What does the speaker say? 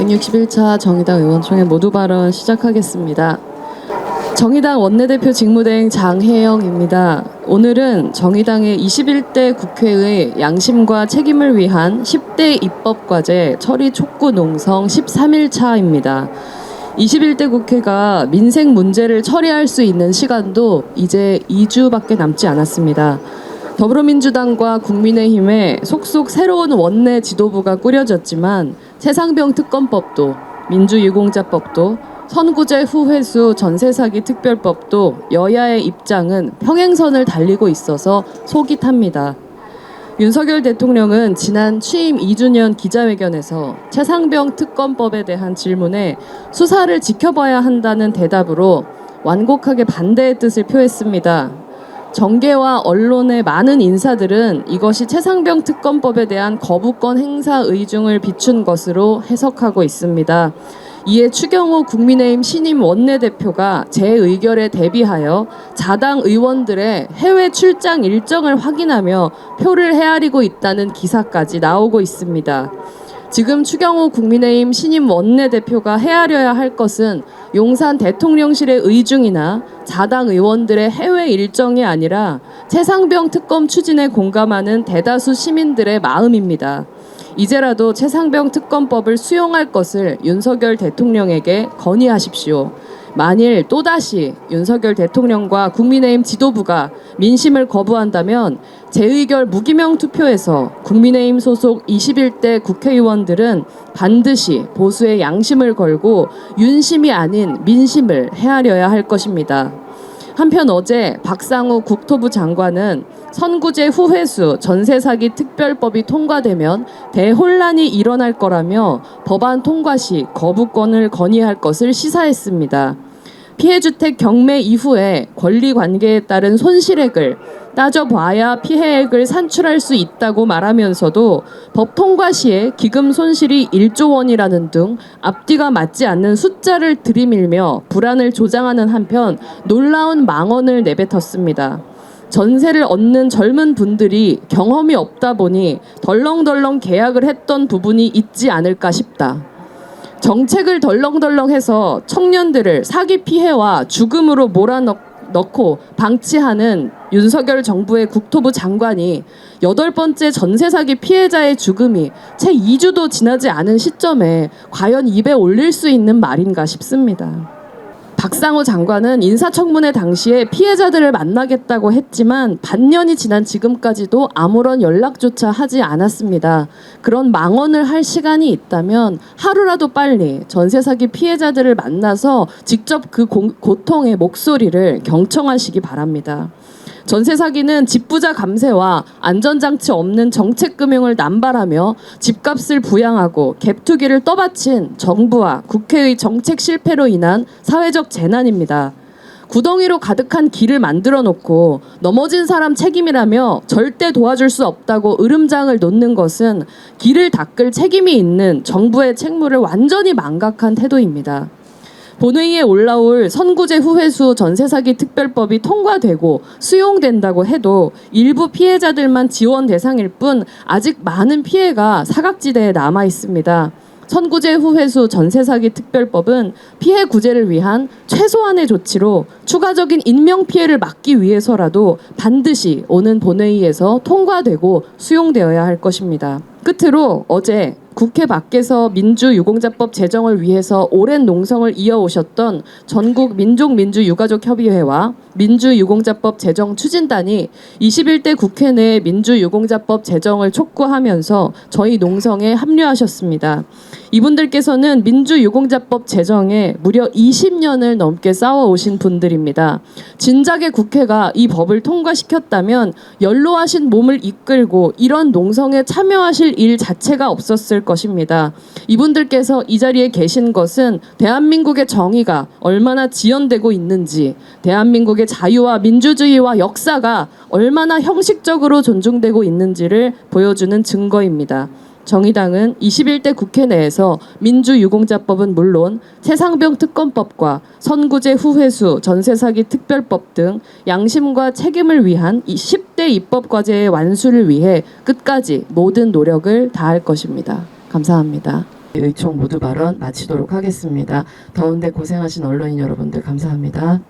161차 정의당 의원총회 모두 발언 시작하겠습니다. 정의당 원내대표 직무대행 장혜영입니다. 오늘은 정의당의 21대 국회의 양심과 책임을 위한 10대 입법과제 처리 촉구 농성 13일차입니다. 21대 국회가 민생 문제를 처리할 수 있는 시간도 이제 2주밖에 남지 않았습니다. 더불어민주당과 국민의힘에 속속 새로운 원내 지도부가 꾸려졌지만 최상병 특검법도 민주유공자법도 선구제 후회수 전세사기 특별법도 여야의 입장은 평행선을 달리고 있어서 속이 탑니다. 윤석열 대통령은 지난 취임 2주년 기자회견에서 최상병 특검법에 대한 질문에 수사를 지켜봐야 한다는 대답으로 완곡하게 반대의 뜻을 표했습니다. 정계와 언론의 많은 인사들은 이것이 최상병 특검법에 대한 거부권 행사 의중을 비춘 것으로 해석하고 있습니다. 이에 추경호 국민의힘 신임 원내대표가 재의결에 대비하여 자당 의원들의 해외 출장 일정을 확인하며 표를 헤아리고 있다는 기사까지 나오고 있습니다. 지금 추경호 국민의힘 신임 원내대표가 헤아려야 할 것은 용산 대통령실의 의중이나 자당 의원들의 해외 일정이 아니라 최상병 특검 추진에 공감하는 대다수 시민들의 마음입니다. 이제라도 최상병 특검법을 수용할 것을 윤석열 대통령에게 건의하십시오. 만일 또다시 윤석열 대통령과 국민의힘 지도부가 민심을 거부한다면 재의결 무기명 투표에서 국민의힘 소속 21대 국회의원들은 반드시 보수의 양심을 걸고 윤심이 아닌 민심을 헤아려야 할 것입니다. 한편 어제 박상우 국토부 장관은 선구제 후회수 전세사기 특별법이 통과되면 대혼란이 일어날 거라며 법안 통과 시 거부권을 건의할 것을 시사했습니다. 피해주택 경매 이후에 권리관계에 따른 손실액을 따져봐야 피해액을 산출할 수 있다고 말하면서도 법 통과 시에 기금 손실이 1조 원이라는 등 앞뒤가 맞지 않는 숫자를 들이밀며 불안을 조장하는 한편 놀라운 망언을 내뱉었습니다. 전세를 얻는 젊은 분들이 경험이 없다 보니 덜렁덜렁 계약을 했던 부분이 있지 않을까 싶다. 정책을 덜렁덜렁해서 청년들을 사기 피해와 죽음으로 몰아넣고 방치하는 윤석열 정부의 국토부 장관이 8번째 전세 사기 피해자의 죽음이 채 2주도 지나지 않은 시점에 과연 입에 올릴 수 있는 말인가 싶습니다. 박상우 장관은 인사청문회 당시에 피해자들을 만나겠다고 했지만 반년이 지난 지금까지도 아무런 연락조차 하지 않았습니다. 그런 망언을 할 시간이 있다면 하루라도 빨리 전세 사기 피해자들을 만나서 직접 그 고통의 목소리를 경청하시기 바랍니다. 전세 사기는 집부자 감세와 안전장치 없는 정책금융을 남발하며 집값을 부양하고 갭투기를 떠받친 정부와 국회의 정책 실패로 인한 사회적 재난입니다. 구덩이로 가득한 길을 만들어 놓고 넘어진 사람 책임이라며 절대 도와줄 수 없다고 으름장을 놓는 것은 길을 닦을 책임이 있는 정부의 책무를 완전히 망각한 태도입니다. 본회의에 올라올 선구제 후회수 전세사기 특별법이 통과되고 수용된다고 해도 일부 피해자들만 지원 대상일 뿐 아직 많은 피해가 사각지대에 남아 있습니다. 선구제 후회수 전세사기 특별법은 피해 구제를 위한 최소한의 조치로 추가적인 인명피해를 막기 위해서라도 반드시 오는 본회의에서 통과되고 수용되어야 할 것입니다. 끝으로 어제 국회 밖에서 민주유공자법 제정을 위해서 오랜 농성을 이어오셨던 전국 민족민주유가족협의회와 민주유공자법 제정 추진단이 21대 국회 내 민주유공자법 제정을 촉구하면서 저희 농성에 합류하셨습니다. 이분들께서는 민주유공자법 제정에 무려 20년을 넘게 싸워오신 분들입니다. 진작에 국회가 이 법을 통과시켰다면 연로하신 몸을 이끌고 이런 농성에 참여하실 일 자체가 없었을 것입니다. 이분들께서 이 자리에 계신 것은 대한민국의 정의가 얼마나 지연되고 있는지, 대한민국의 자유와 민주주의와 역사가 얼마나 형식적으로 존중되고 있는지를 보여주는 증거입니다. 정의당은 21대 국회 내에서 민주유공자법은 물론 최상병 특검법과 선구제 후회수 전세사기 특별법 등 양심과 책임을 위한 10대 입법과제의 완수를 위해 끝까지 모든 노력을 다할 것입니다. 감사합니다. 의총 모두 발언 마치도록 하겠습니다. 더운데 고생하신 언론인 여러분들 감사합니다.